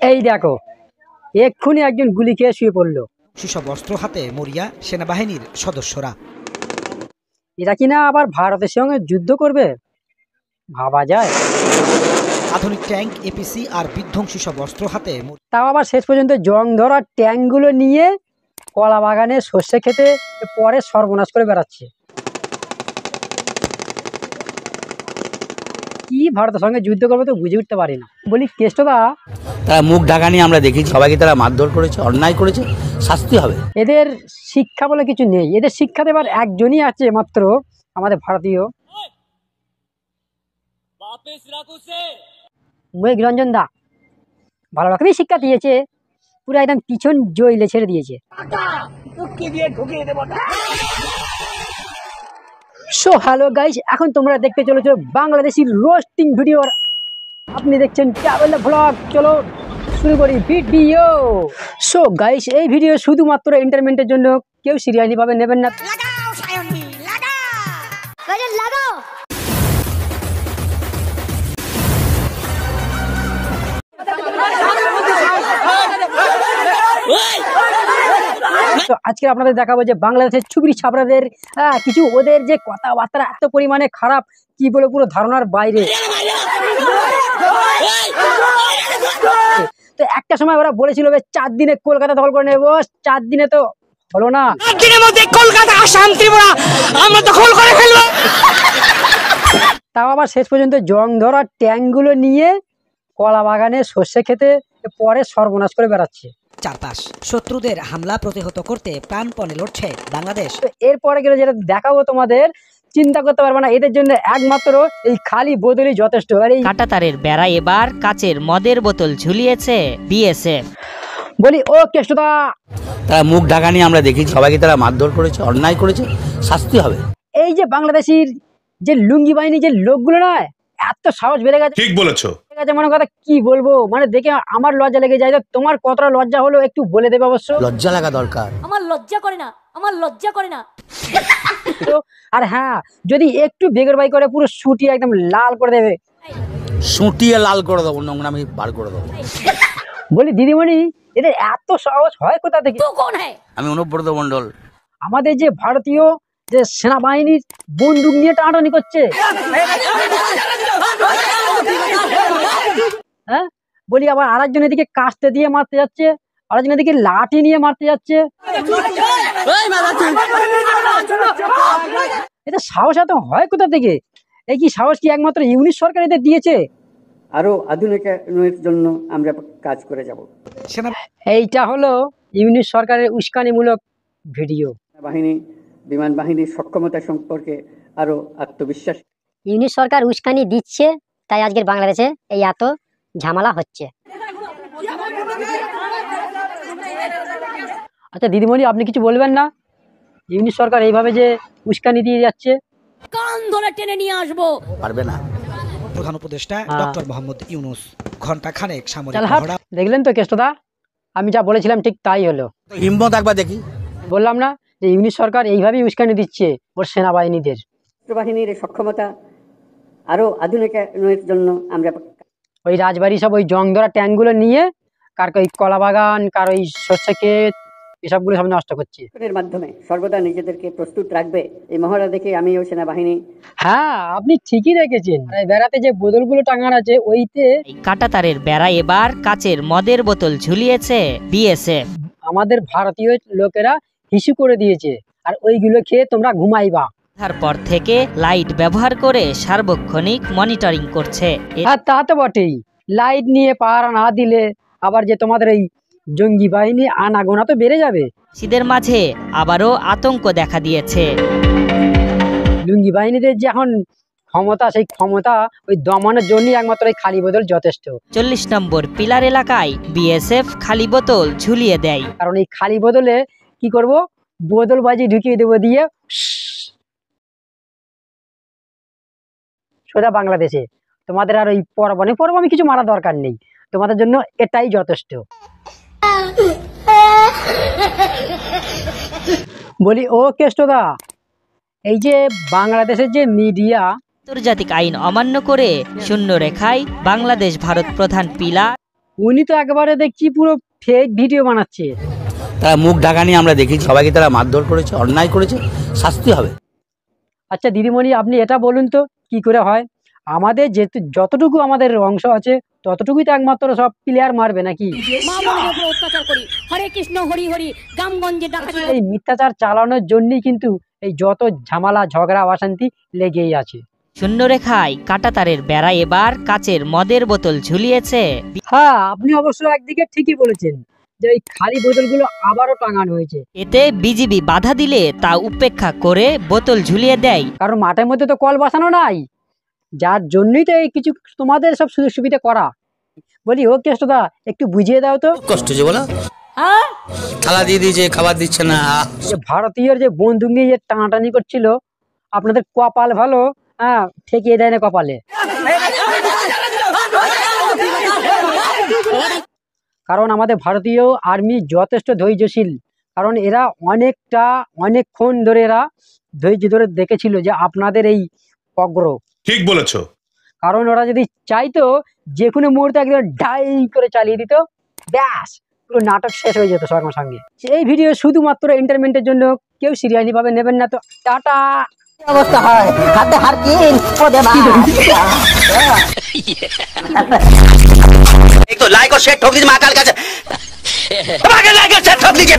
এই দেখো এক্ষুনি একজন গুলি খেয়ে শুয়ে পড়লো। সব অস্ত্র হাতে মরিয়া সেনাবাহিনীর সদস্যরা। এরা কিনা আবার ভারতের সঙ্গে যুদ্ধ করবে, ভাবা যায়? আধুনিক ট্যাঙ্ক, এপিসি আর বিধ্বংসী সব অস্ত্র হাতে, তাও আবার শেষ পর্যন্ত জং ধরা ট্যাঙ্কগুলো নিয়ে কলা বাগানে সর্ষে খেতে পরে সর্বনাশ করে বেড়াচ্ছে। কি ভারতের সঙ্গে যুদ্ধ করবে তো বুঝে উঠতে পারি না। বলি কেষ্টদা, তারা মুখ ঢাকা নিয়ে আমরা দেখেছি, সবাইকে তারা মারধর করেছে, অন্যায় করেছে, শাস্তি হবে। এদের শিক্ষা বলে কিছু নেই। এদের শিক্ষা দেবার একজনই আছে মাত্র, আমাদের ভারতীয় মেঘরঞ্জন দা। ভালো রকমই শিক্ষা দিয়েছে, পুরো একদম পিছন জইলে ছেড়ে দিয়েছে। সো হ্যালো গাইস, এখন তোমরা দেখতে চলেছো বাংলাদেশি রোস্টিং ভিডিও। আপনি দেখছেন ট্রাভেল ব্লগ। চলো শুরু করি ভিডিও। সো গাইস, এই ভিডিও শুধুমাত্র এন্টারটেইনমেন্টের জন্য, কেউ সিরিয়াসলি ভাবে নেবেন না। তো আজকে আপনাদের দেখাবো যে বাংলাদেশের চুবড়ি ছাপড়াদের কিছু, ওদের যে কথাবার্তা এত পরিমাণে খারাপ, কি বলে পুরো ধারণার বাইরে। তো একটা সময় ওরা বলেছিল 4 দিনে কলকাতা দখল করে নেবো, 4 দিনে তো হলো না। 4 দিনের মধ্যে কলকাতা, আসাম, ত্রিপুরা আমরা দখল করে ফেলবো। তাও আবার শেষ পর্যন্ত জং ধরা ট্যাঙ্কগুলো নিয়ে কলা বাগানে সর্ষে খেতে পরে সর্বনাশ করে বেড়াচ্ছে। চারপাশ শত্রুদের হামলা প্রতিহত করতে প্রাণপণে লড়ছে বাংলাদেশ। এরপরে গেলে যেটা দেখাবো তোমাদের, চিন্তা করতে পারবে না, এদের জন্য একমাত্র এই খালি বোতলই যথেষ্ট। আর এই কাঁটাতারের বেড়া এবার কাচের মদের বোতল ঝুলিয়েছে বিএসএফ। বলি ও কেষ্টদা, তারা মুখ ঢাকা নিয়ে আমরা দেখেছি, সবাইকে তারা মারধর করেছে, অন্যায় করেছে, শাস্তি হবে। এই যে বাংলাদেশের যে লুঙ্গি বাহিনী যে লোকগুলো নয়, এত সাহস বেড়ে গেছে। ঠিক বলেছো। মনে কথা কি বলবো, মানে দেখে আমার লজ্জা লেগে যায়। তোমার কতটা লজ্জা হলো একটু বলে দেবে অবশ্য। লজ্জা লাগা দরকার। আমার লজ্জা করে না, আমার লজ্জা করে না। আর হ্যাঁ, যদি একটু বেগর বাই করে পুরো সুটি একদম লাল করে দেবে, সুটিয়ে লাল করে দেবো, নোংরা আমি বার করে দেবো। বলি দিদিমণি, এদের এত সাহস হয় কোথা থেকে? আমি অনুব্রত মণ্ডল। আমাদের যে ভারতীয় যে সেনাবাহিনীর বন্দুক নিয়ে টানাটানি করছে, হ্যাঁ বলি, আবার আরেকজন এদিকে কাস্তে দিয়ে মারতে যাচ্ছে, আরেকজন এদিকে লাঠি নিয়ে মারতে যাচ্ছে। এটা সাহস এত হয় কোথা থেকে? এই কি সাহস কি একমাত্র ইউনিট সরকার এদের দিয়েছে? আরো আধুনিকায়নের জন্য আমরা কাজ করে যাব। এইটা হলো ইউনিট সরকারের উস্কানিমূলক ভিডিও। বাহিনী, বিমান বাহিনীর সক্ষমতা সম্পর্কে আরো আত্মবিশ্বাস। ইউনিট সরকার উস্কানি দিচ্ছে, তাই আজকের বাংলাদেশে এই এত ঝামেলা হচ্ছে। আচ্ছা দিদিমণি, আপনি কিছু বলবেন না? ইউনিট সরকার এইভাবে যে উস্কানি দিয়ে যাচ্ছে, কান ধরে টেনে নিয়ে আসবো। পারবে না। প্রধান উপদেষ্টা ডক্টর মোহাম্মদ ইউনূস ঘন্টা খানেক সামরিক মহড়া। দেখলেন তো কেষ্টদা, আমি যা বলেছিলাম ঠিক তাই হলো। হিম্মত একবার দেখি। বললাম না যে ইউনিট সরকার এইভাবেই উস্কানি দিচ্ছে ওর সেনাবাহিনীদের। বাহিনীর সক্ষমতা আরো আধুনিকায়নের জন্য আমরা ওই রাজবাড়ি সব ওই জং ধরা ট্যাঙ্কগুলো নিয়ে কার ওই কলা বাগান, কার ওই সর্ষে ক্ষেত, এসবগুলো সব নষ্ট করছে। এর মাধ্যমে সর্বদা নিজেদেরকে প্রস্তুত রাখবে। এই মহড়া দেখে আমিও সেনাবাহিনী। হ্যাঁ আপনি ঠিকই দেখেছেন, বেড়াতে যে বোতলগুলো টাঙানো আছে ওইতে কাঁটাতারের বেড়া এবার কাচের মদের বোতল ঝুলিয়েছে বিএসএফ। আমাদের ভারতীয় লোকেরা হিসু করে দিয়েছে, আর ওইগুলো খেয়ে তোমরা ঘুমাইবা। তারপর থেকে লাইট ব্যবহার করে সার্বক্ষণিক মনিটরিং করছে। আর তা তো বটেই, লাইট নিয়ে পাহারা না দিলে আবার যে তোমাদের এই জঙ্গি বাহিনী আনাগোনা তো বেড়ে যাবে। শীতের মাঝে আবারও আতঙ্ক দেখা দিয়েছে। লুঙ্গি বাহিনীদের যে এখন ক্ষমতা, সেই ক্ষমতা ওই দমানোর জন্য একমাত্র এই খালি বোতল যথেষ্ট। 40 নম্বর পিলার এলাকায় বিএসএফ খালি বোতল ঝুলিয়ে দেয়। কারণ এই খালি বোতলে কি করব, বোতল বাজি ঢুকিয়ে দেবো, দিয়ে সোজা বাংলাদেশে। তোমাদের আর ওই পরব আমি কিছু মারা দরকার নেই, তোমাদের জন্য এটাই যথেষ্ট। বলি ও কেষ্টদা, এই যে বাংলাদেশের যে মিডিয়া আন্তর্জাতিক আইন অমান্য করে শূন্য রেখায় বাংলাদেশ ভারত প্রধান পিলার উনি তো একবারে দেখছি পুরো ফেক ভিডিও বানাচ্ছে। তারা মুখ ঢাকা নিয়ে আমরা দেখেছি, সবাইকে তারা মারধর করেছে, অন্যায় করেছে, শাস্তি হবে। আচ্ছা দিদিমণি, আপনি এটা বলুন তো কি করে হয়? আমাদের যতটুকু আমাদের অংশ আছে ততটুকুই তো একমাত্র সব প্লেয়ার মারবে নাকি? মা বোনের উপর অত্যাচার করি, হরে কৃষ্ণ হরি হরি, গ্রামগঞ্জে ডাকাতি এই মিথ্যাচার চালানোর জন্যই কিন্তু এই যত ঝামেলা ঝগড়া অশান্তি লেগেই আছে। শূন্যরেখায় কাঁটাতারের বেড়া এবার কাচের মদের বোতল ঝুলিয়েছে। হ্যাঁ, আপনি অবশ্য একদিকে ঠিকই বলেছেন যে এই খালি বোতলগুলো আবারও টাঙানো হয়েছে। এতে বিজিবি বাধা দিলে তা উপেক্ষা করে বোতল ঝুলিয়ে দেয়। কারণ মাঠের মধ্যে তো কল বসানো নাই, যার জন্যই তো এই কিছু তোমাদের সব সুযোগ সুবিধা করা। বলি ও কেষ্টদা, একটু বুঝিয়ে দাও তো। কষ্ট যে বলো, হ্যাঁ থালা দিয়ে দিয়েছে, খাবার দিচ্ছে না। যে ভারতীয়র যে বন্দুক নিয়ে যে টানাটানি করছিল, আপনাদের কপাল ভালো, হ্যাঁ ঠেকিয়ে দেয় না কপালে। কারণ আমাদের ভারতীয় আর্মি যথেষ্ট ধৈর্যশীল, কারণ এরা অনেকক্ষণ ধরে এরা ধৈর্য ধরে দেখেছিল যে আপনাদের এই অগ্র। ঠিক বলেছো। কারণ ওরা যদি চাইতো যে কোনো মুহূর্তে একদম ডাই করে চালিয়ে দিত, ব্যাস পুরো নাটক শেষ হয়ে যেত সঙ্গে সঙ্গে। এই ভিডিও শুধুমাত্র এন্টারটেনমেন্টের জন্য, কেউ সিরিয়াসলি ভাবে নেবেন না তো। টাটা। অবস্থা হয় হাতে হার কিন ওদে एक तो लाइक और शेयर ठोक दीजिए महाकाल का। लाइक और शेयर ठोक दीजिए।